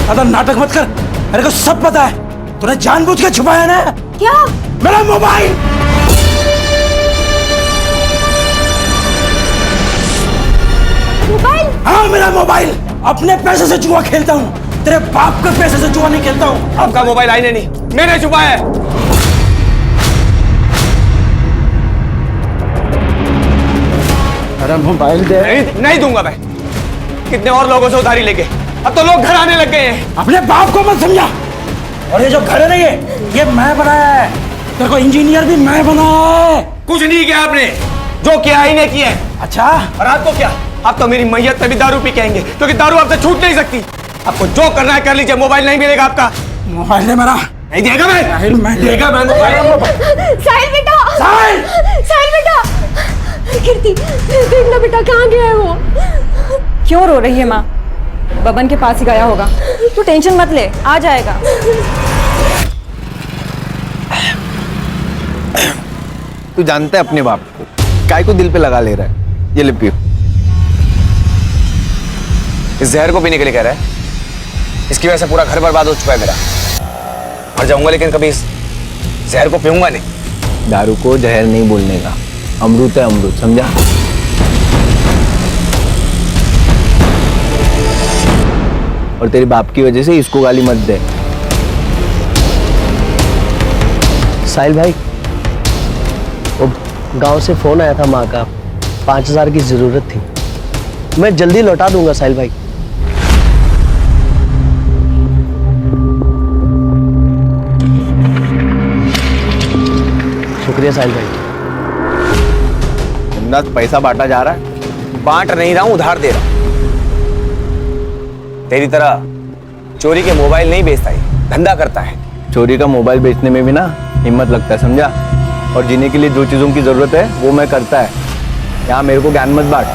ज्यादा नाटक मत कर, मेरे को सब पता है। तूने जानबूझ के छुपाया ना। क्या? मेरा मोबाइल। मोबाइल? हाँ मेरा मोबाइल। अपने पैसे से जुआ खेलता हूँ, तेरे बाप के पैसे से जुआ नहीं खेलता हूँ। आपका मोबाइल आईने नहीं, मैंने छुपाया है। मेरा मोबाइल दे। नहीं दूंगा मैं। कितने और लोगों से उधारी लेके अब तो लोग घर आने लग गए हैं। अपने बाप को मत समझा। और ये जो घर है ना, ये मैं बनाया है। तेरे को इंजीनियर भी मैं बनाया है। कुछ नहीं किया आपने, जो किया ही नहीं किया। अच्छा, और आपको क्या? आप तो मेरी मैयत में भी दारू पी के आएंगे, क्योंकि दारू आपसे छूट नहीं सकती। आपको जो करना है कर लीजिए, मोबाइल नहीं मिलेगा आपका। मोबाइल है मेरा। नहीं देगा मैं देगा मैं मोबाइल। साहिल बेटा, साहिल! साहिल बेटा, कीर्ति देखना बेटा कहाँ गया है वो। क्यों रो रही है माँ? बबन के पास ही गया होगा, तू टेंशन मत ले, आ जाएगा। तू जानता है अपने बाप को, काय को दिल पे लगा ले रहा है। ये ले पियो। इस जहर को पीने के लिए कह रहा है? इसकी वजह से पूरा घर बर्बाद हो चुका है मेरा। मर जाऊंगा लेकिन कभी इस जहर को पीऊंगा नहीं। दारू को जहर नहीं बोलने का, अमृत है अमृत, समझा? और तेरे बाप की वजह से इसको गाली मत दे। साहिल भाई, वो गांव से फोन आया था माँ का, 5,000 की जरूरत थी। मैं जल्दी लौटा दूंगा साहिल भाई। शुक्रिया साहिल भाई। पैसा बांटा जा रहा है। बांट नहीं रहा हूं, उधार दे रहा हूं। तेरी तरह चोरी के मोबाइल नहीं बेचता है, धंधा करता है। चोरी का मोबाइल बेचने में भी ना हिम्मत लगता है, समझा? और जीने के लिए जो चीजों की जरूरत है वो मैं करता है। यहाँ मेरे को ज्ञान मत बांट।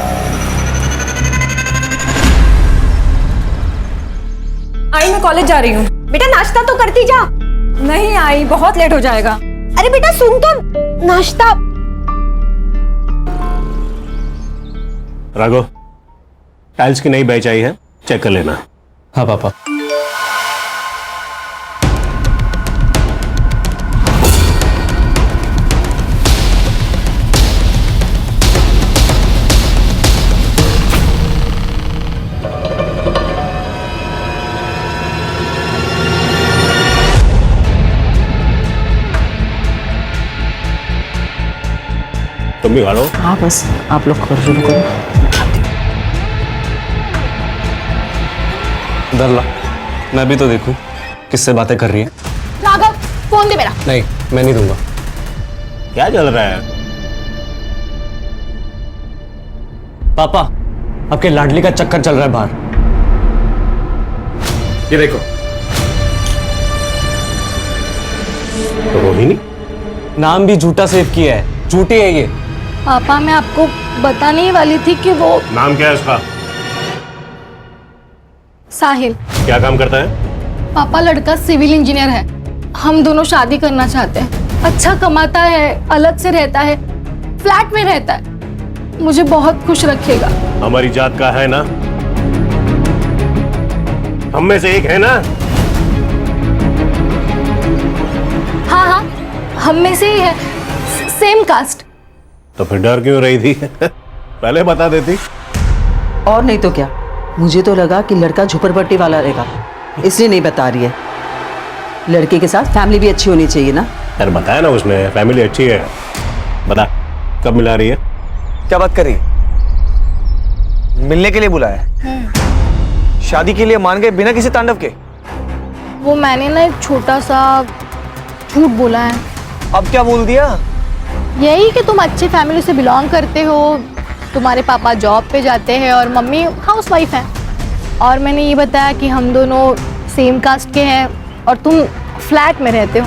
आई मैं कॉलेज जा रही हूँ। बेटा नाश्ता तो करती जा। नहीं आई, बहुत लेट हो जाएगा। अरे बेटा सुन तो, नाश्ता। राघव, टाइल्स की नई बैच आई है, चेक कर लेना। हाँ पापा। तुम भी खाओ। हाँ बस आप लोग कर शुरू करो। इधर ला, मैं भी तो देखूं किससे बातें कर रही है। राघव फोन दे मेरा। नहीं, मैं नहीं दूंगा। क्या चल रहा है? पापा, आपके लाडली का चक्कर चल रहा है बाहर। ये देखो। तो रोहिणी? नाम भी झूठा सेव किया है, झूठी है ये। पापा मैं आपको बताने ही वाली थी कि वो नाम क्या है उसका? साहिल। क्या काम करता है? पापा लड़का सिविल इंजीनियर है, हम दोनों शादी करना चाहते हैं। अच्छा कमाता है, अलग से रहता है, फ्लैट में रहता है, मुझे बहुत खुश रखेगा। हमारी जात का है ना? हम में से एक है ना? हाँ हाँ हम में से ही है, सेम कास्ट। तो फिर डर क्यों रही थी? पहले बता देती। और नहीं तो क्या, मुझे तो लगा कि लड़का झुपड़पट्टी वाला रहेगा, इसलिए नहीं बता रही है। लड़के के साथ फैमिली भी अच्छी होनी चाहिए ना। यार बताया ना उसने, फैमिली अच्छी है। बता कब मिला रही है? क्या बात कर रही है? मिलने के लिए बुलाया है? शादी के लिए मान गए बिना किसी तांडव के? वो मैंने ना एक छोटा सा झूठ बोला है। अब क्या बोल दिया? यही कि तुम अच्छे फैमिली से बिलोंग करते हो, तुम्हारे पापा जॉब पे जाते हैं और मम्मी हाउसवाइफ हैं। और मैंने ये बताया कि हम दोनों सेम कास्ट के हैं और तुम फ्लैट में रहते हो।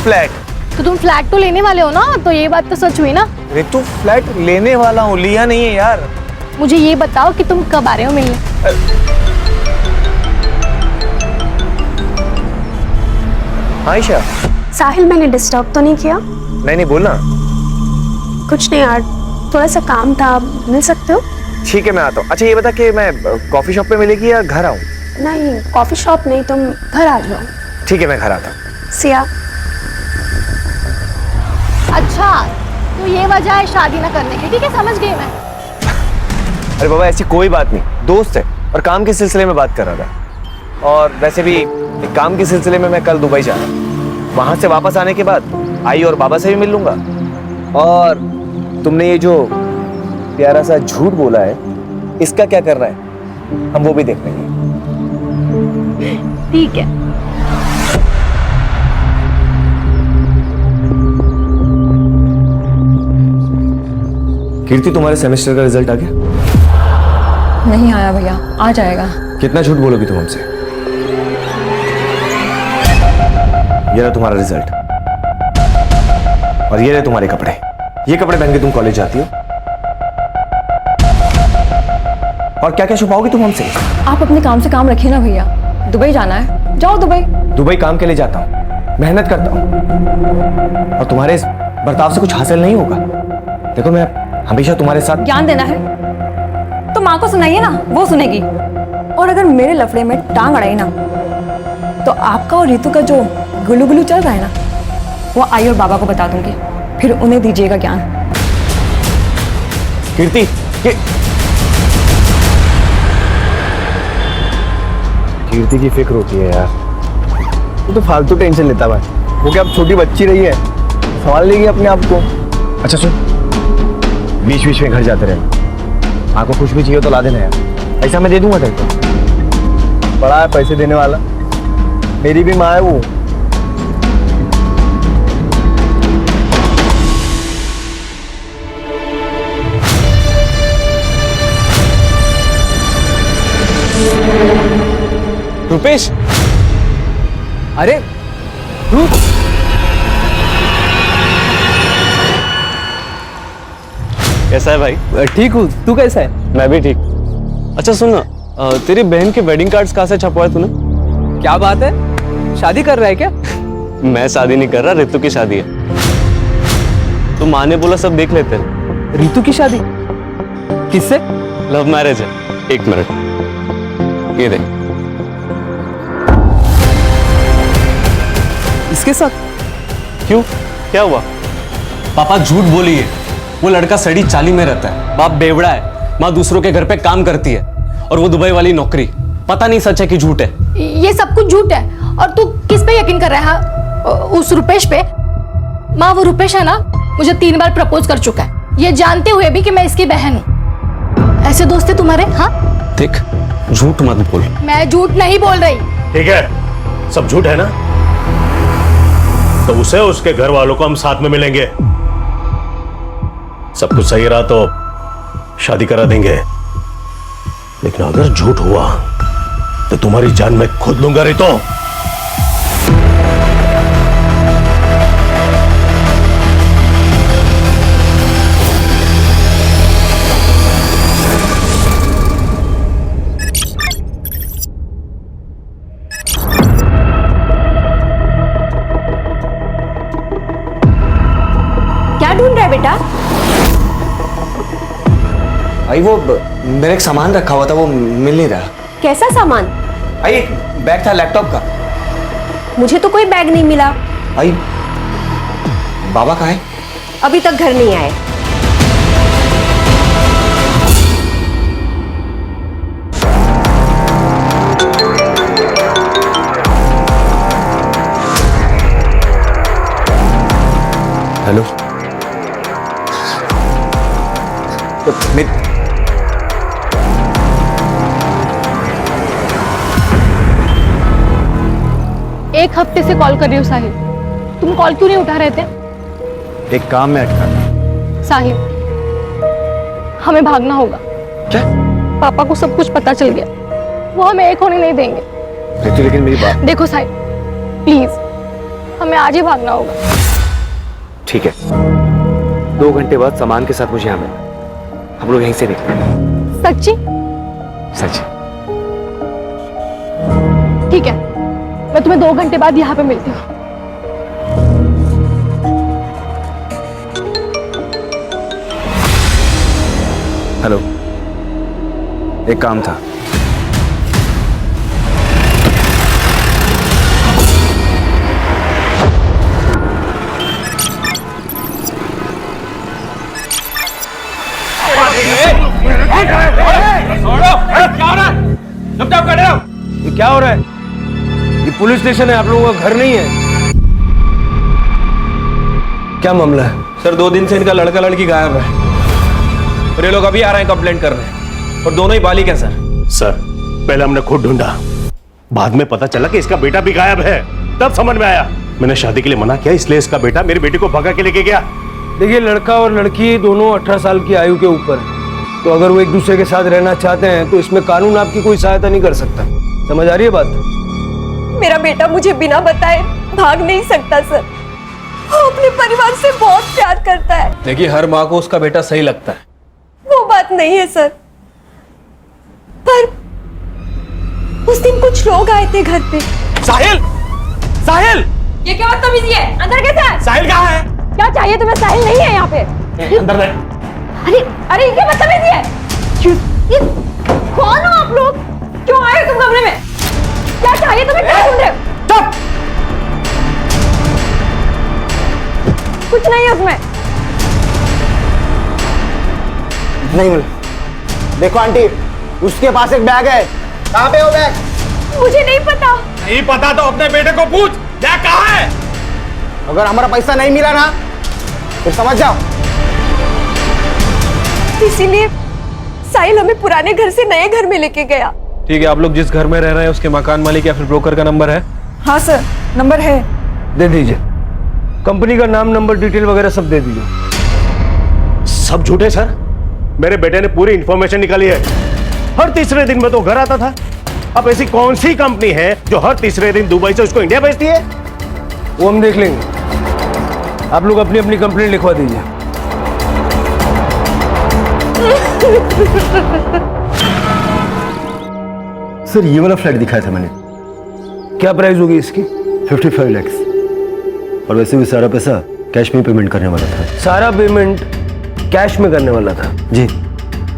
फ्लैट? तो तुम फ्लैट तो लेने वाले हो ना, तो ये बात तो सच हुई ना। अरे तू फ्लैट लेने वाला हूँ, लिया नहीं है यार। मुझे ये बताओ कि तुम कब आ रहे हो मिलने? आयशा। साहिल मैंने डिस्टर्ब तो नहीं किया? नहीं बोलना। कुछ नहीं यार, थोड़ा सा काम था, मिल सकते हो? ठीक है मैं आता हूँ। अच्छा ये बता कि मैं कॉफी शॉप पे मिलेगी या घर आऊँ? नहीं कॉफी शॉप नहीं, तुम घर आ जाओ। ठीक है, मैं घर आता हूँ। सिया, अच्छा तो ये वजह है शादी ना करने की, ठीक है समझ गई मैं। अरे बाबा ऐसी कोई बात नहीं, दोस्त है और काम के सिलसिले में बात कर रहा था। और वैसे भी एक काम के सिलसिले में मैं कल दुबई जा रहा हूँ। वहां से वापस आने के बाद आई और बाबा से भी मिल लूंगा। और तुमने ये जो प्यारा सा झूठ बोला है, इसका क्या करना है हम वो भी देख लेंगे। ठीक है। कीर्ति, तुम्हारे सेमेस्टर का रिजल्ट आ गया? नहीं आया भैया, आ जाएगा। कितना झूठ बोलोगी तुम हमसे? ये रहा तुम्हारा रिजल्ट और ये रहे तुम्हारे कपड़े। ये कपड़े पहन के तुम कॉलेज जाती हो और क्या क्या छुपाओगी तुम हमसे? आप अपने काम से काम रखिए ना भैया। दुबई जाना है, जाओ दुबई। दुबई काम के लिए जाता हूँ, मेहनत करता हूँ और तुम्हारे इस बर्ताव से कुछ हासिल नहीं होगा। देखो मैं हमेशा तुम्हारे साथ। ज्ञान देना है तो माँ को सुनाइए ना, वो सुनेगी। और अगर मेरे लफड़े में टांग अड़ाई ना तो आपका और रितु का जो गुलू गुलू चल रहा है ना, वो आई और बाबा को बता दूंगी, फिर उन्हें दीजिएगा ज्ञान। कीर्ति, कीर्ति की फिक्र होती है यार। वो तो फालतू टेंशन लेता भाई। वो क्या अब छोटी बच्ची रही है, संभाल लेगी अपने आप को। अच्छा सुन, बीच बीच में घर जाते रहे। माँ को कुछ भी चाहिए तो ला देना यार, ऐसा मैं दे दूंगा तेरे को। बड़ा है पैसे देने वाला, मेरी भी माँ है वो। रुपेश, अरे तू कैसा है भाई? ठीक हूँ, तू कैसा है? मैं भी ठीक। अच्छा सुन ना, तेरी बहन के वेडिंग कार्ड्स कहाँ से छपवाए तूने? क्या बात है, शादी कर रहा है क्या? मैं शादी नहीं कर रहा, रितु की शादी है। तो माँ ने बोला सब देख लेते हैं। रितु की शादी किससे? लव मैरिज है। एक मिनट, ये देख। इसके साथ? क्यों, क्या हुआ? पापा झूठ बोली है। वो लड़का सड़ी चाली में रहता है, बाप बेवड़ा है, माँ दूसरों के घर पे काम करती है और वो दुबई वाली नौकरी। पता नहीं सच है कि झूठ है। ये सब कुछ झूठ है। और तू किस पे यकीन कर रहा है? उस रुपेश पे? माँ वो रुपेश है ना, मुझे 3 बार प्रपोज कर चुका है, ये जानते हुए भी कि मैं इसकी बहन हूँ। ऐसे दोस्त है तुम्हारे? हाँ देख, झूठ मत बोल। मैं झूठ नहीं बोल रही। ठीक है, सब झूठ है ना, तो उसे उसके घर वालों को हम साथ में मिलेंगे। सब कुछ सही रहा तो शादी करा देंगे, लेकिन अगर झूठ हुआ तो तुम्हारी जान मैं खुद लूंगा। रितो, क्या ढूंढ रहा है बेटा? भाई वो मेरा एक सामान रखा हुआ था, वो मिल नहीं रहा। कैसा सामान? भाई एक बैग था लैपटॉप का। मुझे तो कोई बैग नहीं मिला। भाई बाबा कहाँ है? अभी तक घर नहीं आए। हेलो, तो एक हफ्ते से कॉल कर रही हूँ साहिल, तुम कॉल क्यों नहीं उठा रहे थे? एक काम में अटका था। साहिल, हमें भागना होगा। क्या? पापा को सब कुछ पता चल गया, वो हमें एक होने नहीं देंगे। रितु, लेकिन मेरी बात। देखो साहिल, प्लीज हमें आज ही भागना होगा। ठीक है, 2 घंटे बाद सामान के साथ मुझे यहाँ मिलना, हम लोग यहीं से निकलेंगे। सच्ची? सच। ठीक है, मैं तुम्हें 2 घंटे बाद यहाँ पे मिलती हूँ। हेलो, एक काम था। चुपचाप खड़े रहो। ये क्या हो रहा है? ये पुलिस स्टेशन है, आप लोगों का घर नहीं है। क्या मामला है? सर 2 दिन से इनका लड़का लड़की गायब है और ये लोग अभी आ रहे हैं कंप्लेंट करने, और दोनों ही बालिग हैं सर। सर पहले हमने खुद ढूंढा, बाद में पता चला कि इसका बेटा भी गायब है, तब समझ में आया। मैंने शादी के लिए मना किया, इसलिए इसका बेटा मेरी बेटी को भगा के लेके गया। देखिए, लड़का और लड़की दोनों 18 साल की आयु के ऊपर है, तो अगर वो एक दूसरे के साथ रहना चाहते हैं तो इसमें कानून आपकी कोई सहायता नहीं कर सकता। समझ आ रही है बात? मेरा बेटा मुझे बिना बताए भाग नहीं सकता सर। वो अपने परिवार से बहुत प्यार करता है। देखिए, हर माँ को उसका बेटा सही लगता है। वो बात नहीं है सर, पर उस दिन कुछ लोग आए थे घर पे। साहिल! साहिल! ये क्या बदतमीजी है? अंदर कैसे है? साहिल कहाँ है? क्या चाहिए तुम्हें? साहिल नहीं है यहाँ पे। अंदर ले। अरे ये क्या बदतमीजी है? ये कौन हो आप लोग? क्यों आए हो तुम कमरे में? क्या चाहिए तुम्हें? क्या ढूंढ रहे हो? चुप! कुछ नहीं है उसमें। नहीं मिला। देखो आंटी, उसके पास एक बैग है। कहाँ पे वो बैग? मुझे नहीं पता। नहीं पता तो अपने बेटे को पूछ, क्या कहाँ है? अगर हमारा पैसा नहीं मिला ना, फिर समझ जाओ। इसीलिए साहिल हमें पुराने घर से नए घर में लेके गया। ठीक है, आप लोग जिस घर में रह रहे हैं उसके मकान मालिक या फिर ब्रोकर का नंबर है? हाँ सर, नंबर है। दे दीजिए। कंपनी का नाम, नंबर, डिटेल वगैरह सब दे दीजिए। सब झूठे सर। मेरे बेटे ने पूरी इंफॉर्मेशन निकाली है। हर तीसरे दिन में तो घर आता था। अब ऐसी कौन सी कंपनी है जो हर तीसरे दिन दुबई से उसको इंडिया भेजती है? वो हम देख लेंगे। आप लोग अपनी अपनी कंप्लेंट लिखवा दीजिए। सर ये वाला फ्लैट दिखाया था मैंने। क्या प्राइस होगी इसकी? 55 लाख। और वैसे भी सारा पैसा कैश में पेमेंट करने वाला था। सारा पेमेंट कैश में करने वाला था? जी।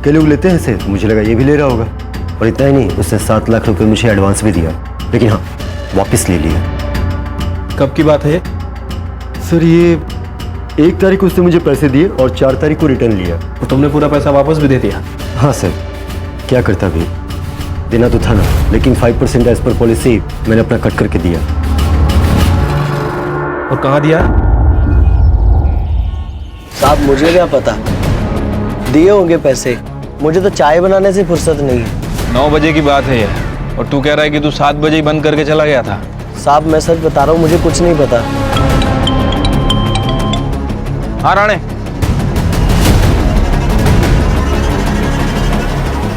कई लोग लेते हैं इसे, तो मुझे लगा ये भी ले रहा होगा। और इतना ही नहीं, उसने 7 लाख रुपए मुझे एडवांस भी दिया, लेकिन हाँ वापस ले लिया। कब की बात है? सर ये 1 तारीख को उसने मुझे पैसे दिए और 4 तारीख को रिटर्न लिया। तो तुमने पूरा पैसा वापस भी दे दिया? हाँ सर, क्या करता भी, देना तो था ना, लेकिन 5% एज पर पॉलिसी मैंने अपना कट करके दिया। और कहाँ दिया? साहब मुझे क्या पता, दिए होंगे पैसे। मुझे तो चाय बनाने से फुर्सत नहीं है। 9 बजे की बात है ये, और तू कह रहा है कि तू 7 बजे ही बंद करके चला गया था। साहब मैं सच बता रहा हूँ, मुझे कुछ नहीं पता। हाँ राणे,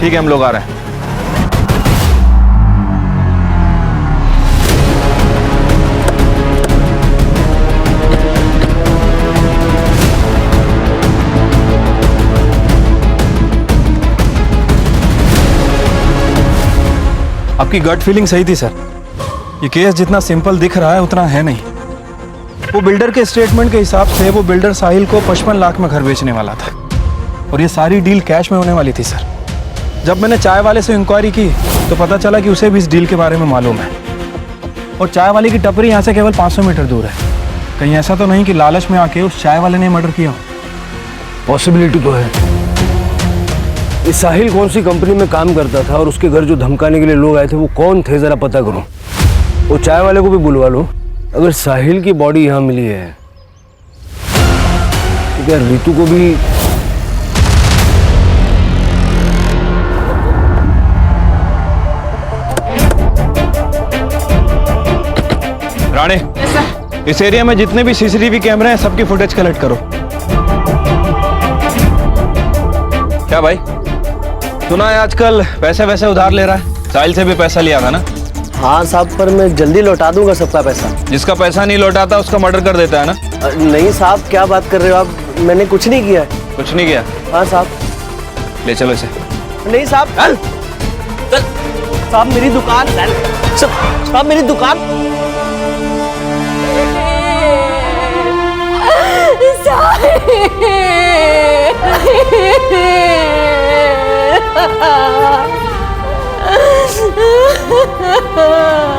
ठीक है हम लोग आ रहे हैं। आपकी गट फीलिंग सही थी सर। ये केस जितना सिंपल दिख रहा है उतना है नहीं। वो बिल्डर के स्टेटमेंट के हिसाब से वो बिल्डर साहिल को 55 लाख में घर बेचने वाला था, और ये सारी डील कैश में होने वाली थी सर। जब मैंने चाय वाले से इंक्वायरी की तो पता चला कि उसे भी इस डील के बारे में मालूम है, और चाय वाले की टपरी यहाँ से केवल 500 मीटर दूर है। कहीं ऐसा तो नहीं कि लालच में आके उस चाय वाले ने मर्डर किया? पॉसिबिलिटी तो है। ये साहिल कौन सी कंपनी में काम करता था और उसके घर जो धमकाने के लिए लोग आए थे वो कौन थे, जरा पता करो। वो चाय वाले को भी बुलवा लो। अगर साहिल की बॉडी यहाँ मिली है तो क्या रितु को भी? राणे, इस एरिया में जितने भी सीसीटीवी कैमरे हैं सबकी फुटेज कलेक्ट करो। क्या भाई, सुना है आजकल पैसे वैसे उधार ले रहा है? साहिल से भी पैसा लिया था ना? हाँ साहब, पर मैं जल्दी लौटा दूंगा सबका पैसा। जिसका पैसा नहीं लौटाता उसका मर्डर कर देता है ना? नहीं साहब, क्या बात कर रहे हो आप? मैंने कुछ नहीं किया है। कुछ नहीं किया? हाँ साहब। ले चलो इसे। नहीं साहब, साहब मेरी दुकान, साहब मेरी दुकान।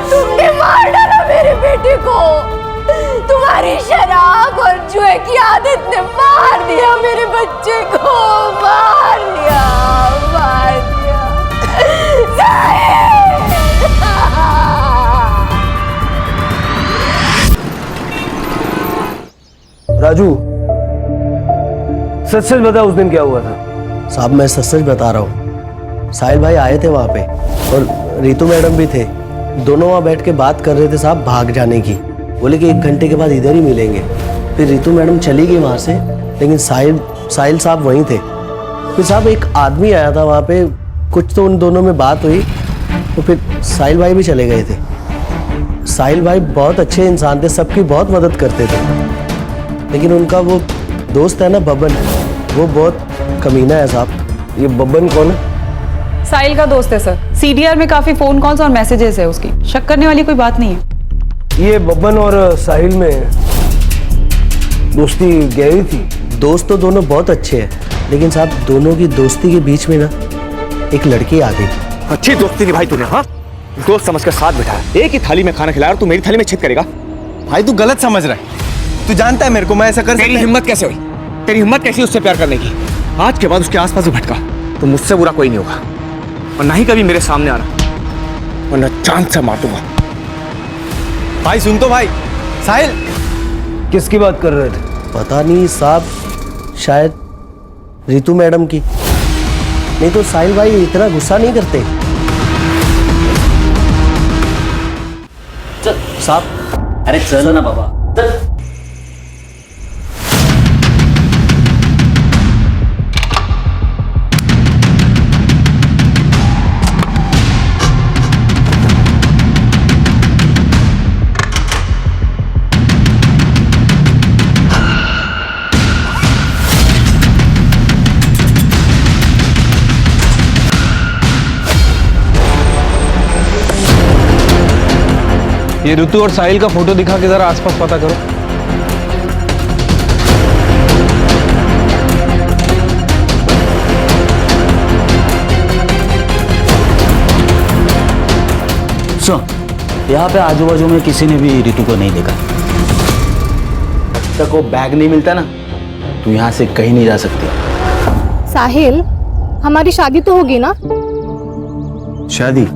तुमने मार डाला मेरे बेटे को। तुम्हारी तुम्हारी शराब और जुए की आदत ने मार दिया मेरे बच्चे को, मार दिया, मार दिया। राजू, सच सच बता उस दिन क्या हुआ था। साहब मैं सच सच बता रहा हूँ। साहिल भाई आए थे वहाँ पे और रितु मैडम भी थे। दोनों वहाँ बैठ के बात कर रहे थे साहब भाग जाने की। बोले कि 1 घंटे के बाद इधर ही मिलेंगे। फिर रितु मैडम चली गई वहाँ से, लेकिन साहिल साहब वहीं थे। फिर साहब एक आदमी आया था वहाँ पे, कुछ तो उन दोनों में बात हुई तो फिर साहिल भाई भी चले गए थे। साहिल भाई बहुत अच्छे इंसान थे, सबकी बहुत मदद करते थे, लेकिन उनका वो दोस्त है ना बब्बन, वो बहुत कमीना है साहब। ये बब्बन कौन है? साहिल का दोस्त है सर। सीडीआर में काफी फोन कॉल्स और मैसेजेस है उसकी, शक करने वाली कोई बात नहीं है। ये बब्बन और साहिल में दोस्ती गहरी थी। दोस्त तो दोनों बहुत अच्छे हैं, लेकिन साहब दोनों की दोस्ती के बीच में ना एक लड़की आ गई। अच्छी दोस्ती निभाई तूने, हाँ? दोस्त समझ कर साथ बिठाया, एक ही थाली में खाना खिलाया और तू मेरी थाली में छेद करेगा। भाई तू गलत समझ रहा है। तू जानता है मेरे को मैं ऐसा कर सकता। तेरी हिम्मत कैसे हुई? तेरी हिम्मत कैसी उससे प्यार करने की? आज के बाद उसके आसपास भी भटका तो मुझसे बुरा कोई नहीं होगा, और ना ही कभी मेरे सामने आना, वरना चांद से मार दूंगा। भाई सुन तो भाई। साहिल किसकी बात कर रहे थे? पता नहीं साहब, शायद रितु मैडम की। नहीं तो साहिल भाई इतना गुस्सा नहीं करते। चल साहब, अरे चल ना बाबा, चल। ये ऋतु और साहिल का फोटो दिखा के जरा आसपास पता करो। सुन, यहाँ पे आजू बाजू में किसी ने भी ऋतु को नहीं देखा। जब तक वो बैग नहीं मिलता ना, तू यहाँ से कहीं नहीं जा सकती। साहिल, हमारी शादी तो होगी ना? शादी?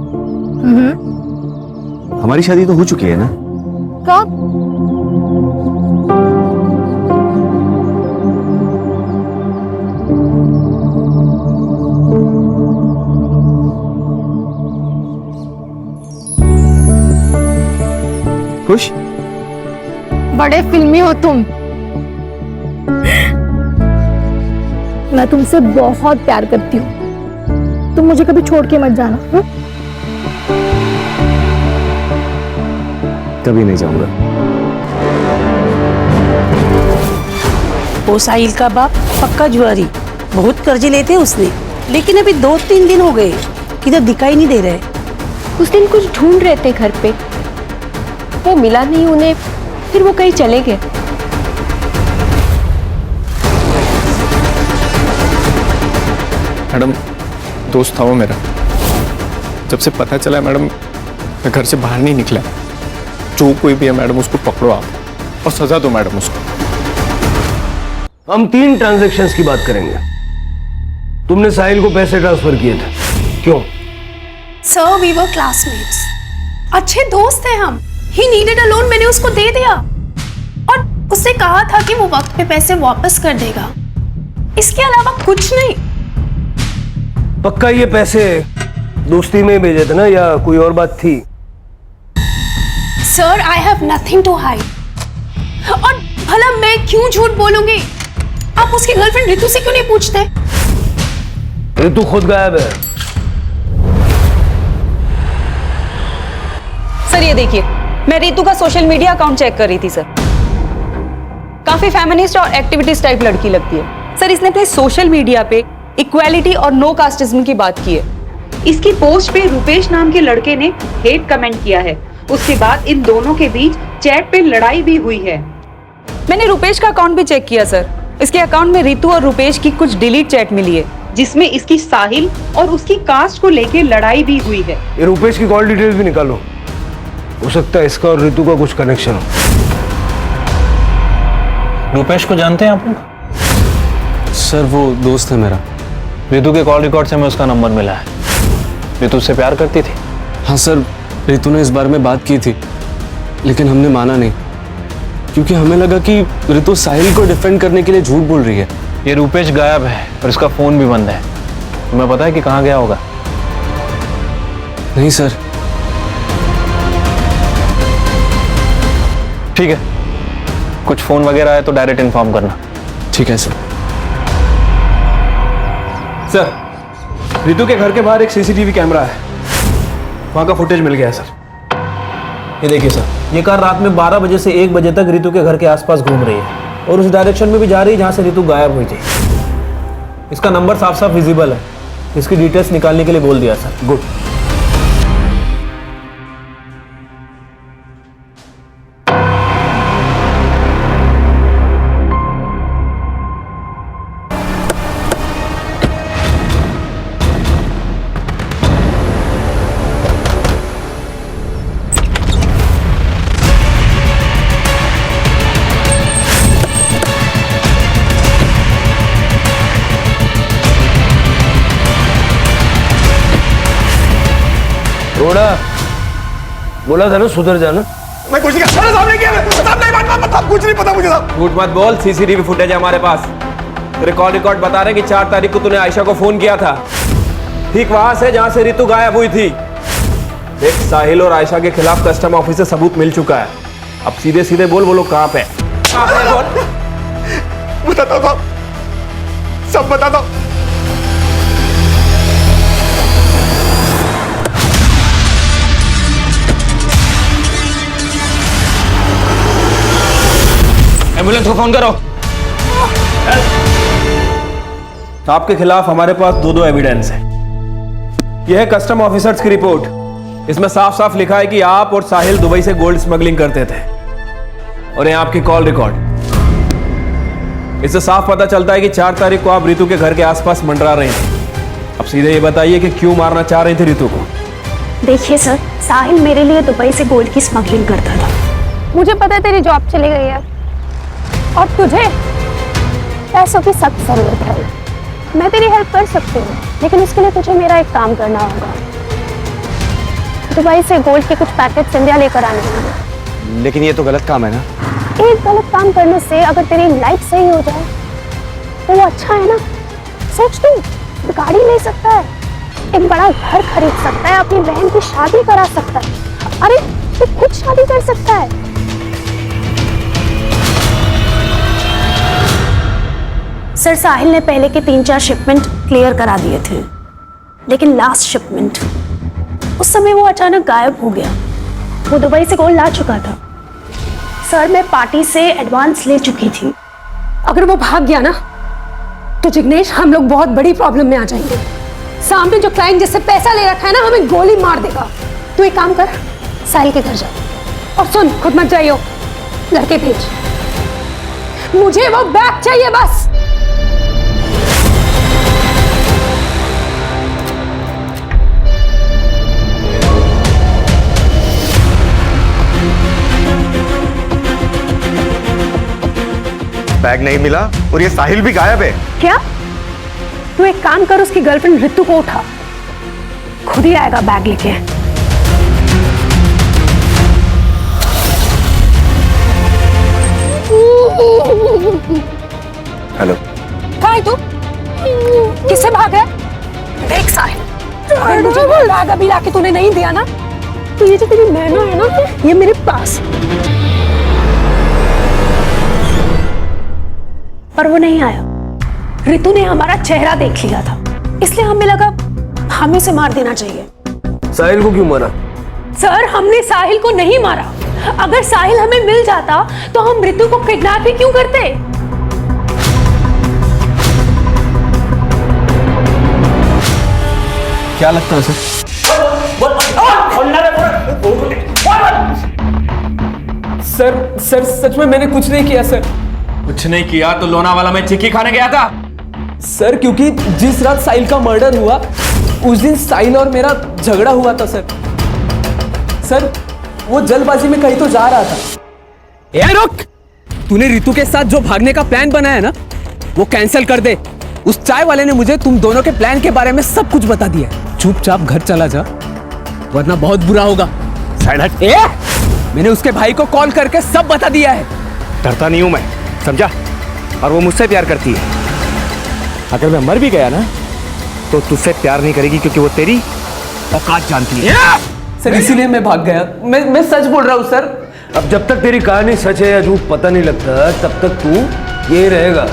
हमारी शादी तो हो चुकी है ना। कब? खुश? बड़े फिल्मी हो तुम। मैं तुमसे बहुत प्यार करती हूँ, तुम मुझे कभी छोड़ के मत जाना। हुँ? कभी नहीं जाऊंगा। वो साहिल का बाप पक्का जुआरी, बहुत कर्जे लेते उसने, लेकिन अभी 2-3 दिन हो गए, किधर दिखाई नहीं दे रहे। उस दिन कुछ ढूंढ रहे थे घर पे, वो मिला नहीं उन्हें, फिर वो कहीं चले गए। मैडम, दोस्त था वो मेरा। जब से पता चला मैडम, मैं घर से बाहर नहीं निकला। जो कोई भी है मैडम, उसको पकड़ो आप और सजा दो मैडम उसको। हम 3 ट्रांजैक्शंस की बात करेंगे। तुमने साहिल को पैसे ट्रांसफर किए थे, क्यों? सर, वी वर क्लासमेट्स, अच्छे दोस्त हैं हम। ही नीडेड अ लोन, मैंने उसको दे दिया और उससे कहा था कि वो वक्त पे पैसे वापस कर देगा। इसके अलावा कुछ नहीं। पक्का ये पैसे दोस्ती में भेजे थे ना, या कोई और बात थी? Sir, I have nothing to hide. और भला मैं क्यों झूठ बोलूंगी? आप उसकी गर्लफ्रेंड रितु से क्यों नहीं पूछते? रितु खुद गायब है। सर ये देखिए, मैं रितु का सोशल मीडिया अकाउंट चेक कर रही थी सर। काफी फेमिनिस्ट और एक्टिविटीज टाइप लड़की लगती है सर। इसने अपने सोशल मीडिया पे इक्वालिटी और नो कास्टिज्म की बात की है। इसकी पोस्ट पे रुपेश नाम के लड़के ने हेट कमेंट किया है। उसके बाद इन दोनों के बीच चैट पे लड़ाई भी हुई है। मैंने रुपेश का अकाउंट भी चेक किया सर। इसके अकाउंट में रितु और रुपेश की कुछ डिलीट चैट मिली है, जिसमें इसकी साहिल और उसकी कास्ट को लेके लड़ाई भी हुई है। ये रुपेश की कॉल डिटेल्स भी निकालो, हो सकता है इसका और रितु का कुछ कनेक्शन हो। रुपेश को जानते हैं आप लोग? सर वो दोस्त है मेरा। रितु के कॉल रिकॉर्ड से मैं उसका नंबर मिला है। रितु उससे प्यार करती थी? हाँ सर, रितु ने इस बारे में बात की थी, लेकिन हमने माना नहीं, क्योंकि हमें लगा कि रितु साहिल को डिफेंड करने के लिए झूठ बोल रही है। ये रुपेश गायब है और इसका फोन भी बंद है। तुम्हें पता है कि कहाँ गया होगा? नहीं सर। ठीक है, कुछ फोन वगैरह आए तो डायरेक्ट इन्फॉर्म करना। ठीक है सर। सर, रितु के घर के बाहर एक सीसीटीवी कैमरा है, वहां का फुटेज मिल गया है सर। ये देखिए सर, ये कार रात में 12 बजे से 1 बजे तक रितु के घर के आसपास घूम रही है और उस डायरेक्शन में भी जा रही है जहां से रितु गायब हुई थी। इसका नंबर साफ साफ विजिबल है। इसकी डिटेल्स निकालने के लिए बोल दिया सर। गुड। थोड़ा बोला था ना सुधर जाना। मैं कुछ नहीं कर सामने किया मैं कुछ नहीं पता मुझे साहब। झूठ मत बोल, सीसीटीवी फुटेज है हमारे पास। तेरे कॉल रिकॉर्ड बता रहे कि 4 तारीख को तूने आयशा को फोन किया था, ठीक वहां से जहां से रितु गायब हुई थी। देख, साहिल और आयशा के खिलाफ कस्टम ऑफिस से सबूत मिल चुका है। अब सीधे सीधे बोल, बोलो कहां पे? बताता हूँ साहब, सब बताता हूँ। एम्बुलेंस को फोन करो। आपके खिलाफ हमारे पास 2 एविडेंस है। यह है कस्टम ऑफिसर्स की रिपोर्ट। इसमें साफ साफ लिखा है कि आप और साहिल दुबई से गोल्ड स्मगलिंग करते थे, और यह आपकी कॉल रिकॉर्ड। इससे साफ पता चलता है कि 4 तारीख को आप रितु के घर के आसपास मंडरा रहे थे। अब सीधे ये बताइए कि क्यों मारना चाह रहे थे रितु को? देखिए सर, साहिल मेरे लिए दुबई से गोल्ड की स्मगलिंग करता था। मुझे पता है तेरी जॉब चली गई है और तुझे पैसों की सख्त जरूरत है। मैं तेरी हेल्प कर सकती हूँ, लेकिन उसके लिए तुझे मेरा एक काम करना होगा। दुबई से गोल्ड के कुछ पैकेट्स इंडिया लेकर आने होंगे। लेकिन ये तो गलत काम है ना। एक गलत काम करने से अगर तेरी लाइफ सही हो जाए तो वो अच्छा है ना। सोच, तू गाड़ी ले सकता है, एक बड़ा घर खरीद सकता है, अपनी बहन की शादी करा सकता है। अरे तू खुद शादी कर सकता है। सर, साहिल ने पहले के 3-4 शिपमेंट क्लियर करा दिए थे, लेकिन लास्ट शिपमेंट उस समय वो अचानक गायब हो गया। वो दुबई से गोल्ड ला चुका था। सर, मैं पार्टी से एडवांस ले चुकी थी। अगर वो भाग गया ना तो जिग्नेश, हम लोग बहुत बड़ी प्रॉब्लम में आ जाएंगे। सामने जो क्लाइंट जिससे पैसा ले रखा है ना, हमें गोली मार देगा। तू एक काम कर, साहिल के घर जा और सुन, खुद मत जाइयो, लड़के भेज। मुझे वो बैग चाहिए बस। बैग नहीं मिला और ये साहिल भी गायब है। क्या? तू एक काम कर, उसकी गर्लफ्रेंड रितु को उठा, खुद ही आएगा बैग लेके। हेलो, कहाँ है तू? किससे भाग रहा है? देख साहिल, अगर मुझे वो बैग अभी लाके तूने नहीं दिया ना, तो ये जो तेरी मैना है ना, ये मेरे पास। पर वो नहीं आया। रितु ने हमारा चेहरा देख लिया था, इसलिए हमें लगा हमें उसे मार देना चाहिए। साहिल को क्यों मारा? सर, हमने साहिल को नहीं मारा। अगर साहिल हमें मिल जाता तो हम रितु को किडनैप ही क्यों करते? क्या लगता है सर? सर सच में मैंने कुछ नहीं किया सर। कुछ नहीं किया तो लोनावाला में चिक्की खाने गया था? सर, क्योंकि जिस रात साहिल का मर्डर हुआ उस दिन साहिल और मेरा झगड़ा हुआ था सर। सर, वो जल्दबाजी में कहीं तो जा रहा था। ए रुक, तूने रितु के साथ जो भागने का प्लान बनाया ना, वो कैंसिल कर दे। उस चाय वाले ने मुझे तुम दोनों के प्लान के बारे में सब कुछ बता दिया। चुपचाप घर चला जा, वरना बहुत बुरा होगा। साइड हट। मैंने उसके भाई को कॉल करके सब बता दिया है। डरता नहीं हूं मैं, समझा? और वो मुझसे प्यार करती है। अगर मैं मर भी गया ना तो तुझसे प्यार नहीं करेगी, क्योंकि वो तेरी औकात जानती है। सर इसीलिए मैं भाग गया। मैं सच बोल रहा हूँ सर। अब जब तक तेरी कहानी सच है या झूठ पता नहीं लगता, तब तक तू ये रहेगा।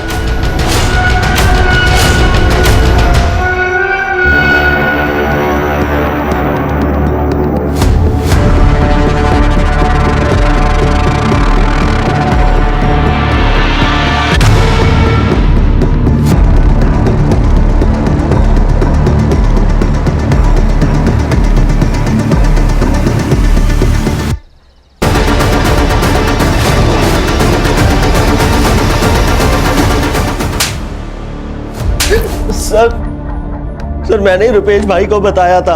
सर मैंने ही रुपेश भाई को बताया था।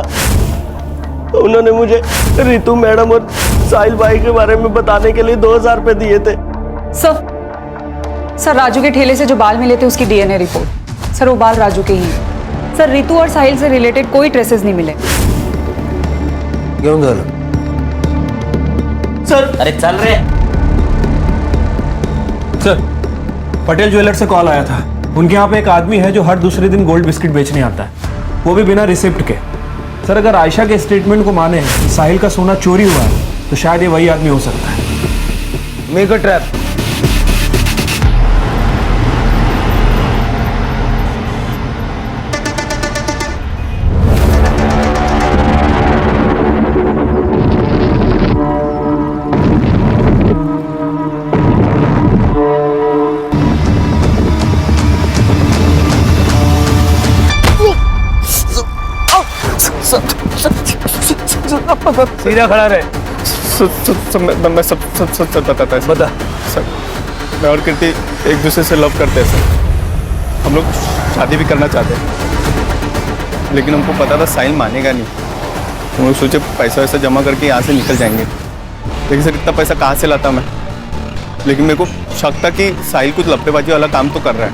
उन्होंने मुझे रितु मैडम और साहिल भाई के बारे में बताने के लिए 2000 रुपए दिए थे। सर राजू के ठेले से जो बाल मिले थे उसकी डीएनए रिपोर्ट। सर वो बाल राजू के ही हैं। सर रितु और साहिल से रिलेटेड कोई ट्रेसेस नहीं मिले। क्यों सर अरे चल रहे। सर पटेल ज्वेलर से कॉल आया था। उनके यहाँ पे एक आदमी है जो हर दूसरे दिन गोल्ड बिस्किट बेचने आता है, वो भी बिना रिसिप्ट के। सर अगर आयशा के स्टेटमेंट को माने कि साहिल का सोना चोरी हुआ है, तो शायद ये वही आदमी हो सकता है। Make a trap. सीधा खड़ा रहे। मैं सब बताता है। बता। सर मैं और कीर्ति एक दूसरे से लव करते हैं सर। हम लोग शादी भी करना चाहते हैं, लेकिन हमको पता था साहिल मानेगा नहीं। हम लोग सोचे पैसा वैसा जमा करके यहाँ से निकल जाएंगे, लेकिन सर इतना पैसा कहाँ से लाता मैं। लेकिन मेरे को शक था कि साहिल कुछ लपटेबाजी वाला काम तो कर रहा है।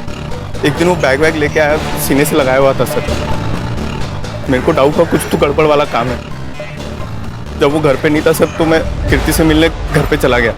एक दिन वो बैग वैग लेके आया, सीने से लगाया हुआ था सर। मेरे को डाउट हुआ कुछ तो गड़बड़ वाला काम है। जब वो घर पे नहीं था सर, तो मैं कीर्ति से मिलने घर पे चला गया।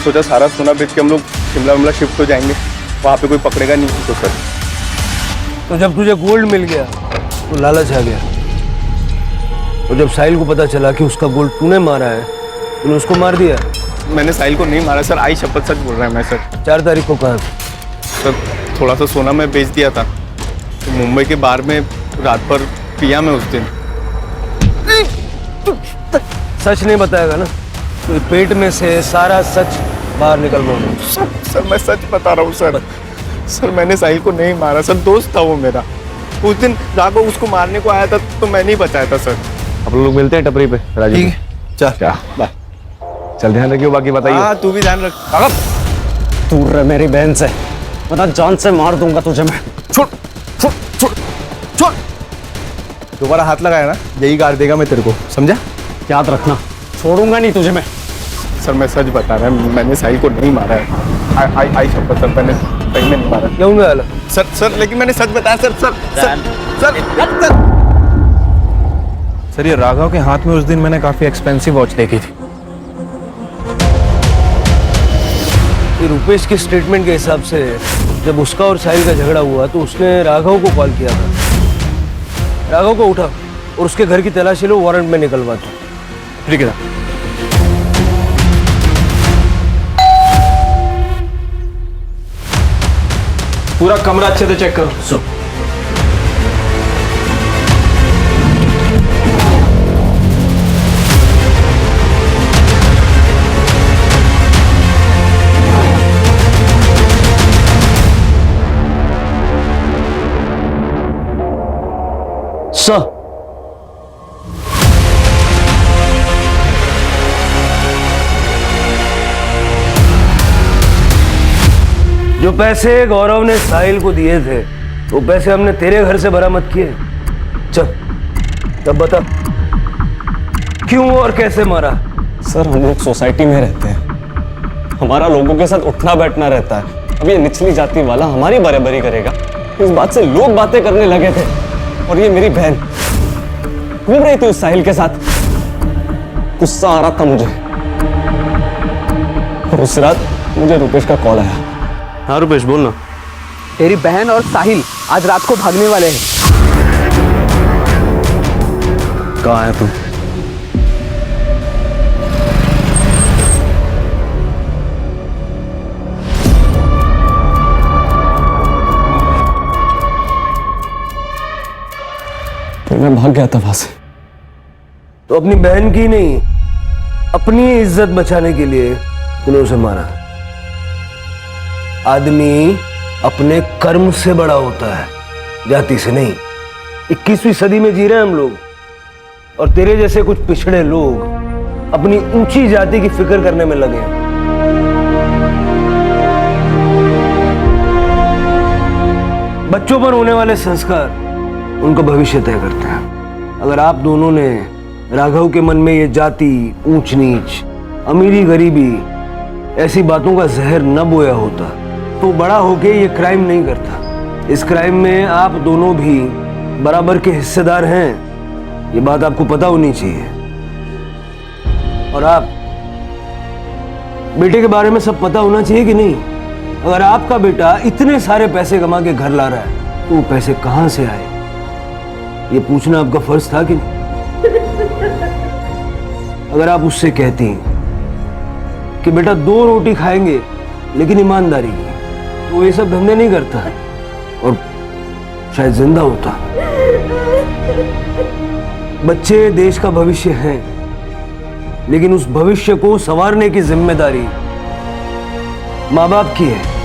सोचा सारा सोना बेच के हम लोग शिमला शिफ्ट हो जाएंगे, वहाँ पे कोई पकड़ेगा नहीं तो सर। तो जब तुझे गोल्ड मिल गया तो लालच आ गया, और जब साहिल को पता चला कि उसका गोल्ड तूने मारा है, तूने उसको मार दिया। मैंने साहिल को नहीं मारा सर, आई शपथ सच बोल रहा है मैं सर। 4 तारीख को कहा सर थोड़ा सा सोना मैं बेच दिया था, तो मुंबई के बार में रात भर पिया मैं उस दिन। सच नहीं बताएगा ना तो पेट में से सारा सच बाहर निकल रहा। सर मैं सच बता रहा हूँ सर। सर मैंने साहिल को नहीं मारा सर, दोस्त था वो मेरा। उस दिन राघव उसको मारने को आया था तो मैं नहीं बचाया था सर। अब लोग मिलते हैं टपरी पे राजू। ठीक है चल बाय। चल ध्यान रखियो, बाकी बताइए। हाँ तू भी ध्यान रख। दूर रह मेरी बहन से, वरना जान से मार दूंगा तुझे मैं। छोड़ छोड़ छोड़ छोड़। दोबारा हाथ लगाया ना यही गाड़ देगा मैं तेरे को, समझा? याद रखना, छोड़ूंगा नहीं तुझे मैं। सर मैं सच बता रहा हूँ, मैंने साहिल को नहीं मारा है। आई शपथ सर, मैंने सही में नहीं मारा। क्यों वाला? सर लेकिन मैंने सच बताया सर। सर ये राघव के हाथ में उस दिन मैंने काफी एक्सपेंसिव वॉच देखी थी। ये रुपेश के स्टेटमेंट के हिसाब से जब उसका और साहिल का झगड़ा हुआ तो उसने राघव को कॉल किया था। राघव को उठा और उसके घर की तलाशी लो, वारंट में निकलवा दो। ठीक है। पूरा कमरा अच्छे से चेक करो। गुस्सा। जो पैसे गौरव ने साहिल को दिए थे वो पैसे हमने तेरे घर से बरामद किए। चल तब बता क्यों और कैसे मारा। सर हम लोग सोसाइटी में रहते हैं, हमारा लोगों के साथ उठना बैठना रहता है। अब ये निचली जाति वाला हमारी बराबरी करेगा, इस बात से लोग बातें करने लगे थे। और ये मेरी बहन घूम रही थी उस साहिल के साथ, गुस्सा आ रहा था मुझे। और उस रात मुझे रुपेश का कॉल आया। हाँ रुपेश बोलना। तेरी बहन और साहिल आज रात को भागने वाले हैं। कहाँ है तू? तो मैं भाग गया था वहां से। तो अपनी बहन की नहीं, अपनी इज्जत बचाने के लिए तूने उसे मारा। आदमी अपने कर्म से बड़ा होता है, जाति से नहीं। 21वीं सदी में जी रहे हैं हम लोग, और तेरे जैसे कुछ पिछड़े लोग अपनी ऊंची जाति की फिक्र करने में लगे हैं। बच्चों पर होने वाले संस्कार उनका भविष्य तय करते हैं। अगर आप दोनों ने राघव के मन में ये जाति, ऊंच नीच, अमीरी गरीबी ऐसी बातों का जहर न बोया होता तो बड़ा होके ये क्राइम नहीं करता। इस क्राइम में आप दोनों भी बराबर के हिस्सेदार हैं, ये बात आपको पता होनी चाहिए। और आप बेटे के बारे में सब पता होना चाहिए कि नहीं। अगर आपका बेटा इतने सारे पैसे कमा के घर ला रहा है तो वो पैसे कहां से आए, ये पूछना आपका फर्ज था कि नहीं। अगर आप उससे कहती कि बेटा 2 रोटी खाएंगे लेकिन ईमानदारी की, तो वो ये सब धंधे नहीं करता और शायद जिंदा होता। बच्चे देश का भविष्य हैं, लेकिन उस भविष्य को संवारने की जिम्मेदारी माँ बाप की है।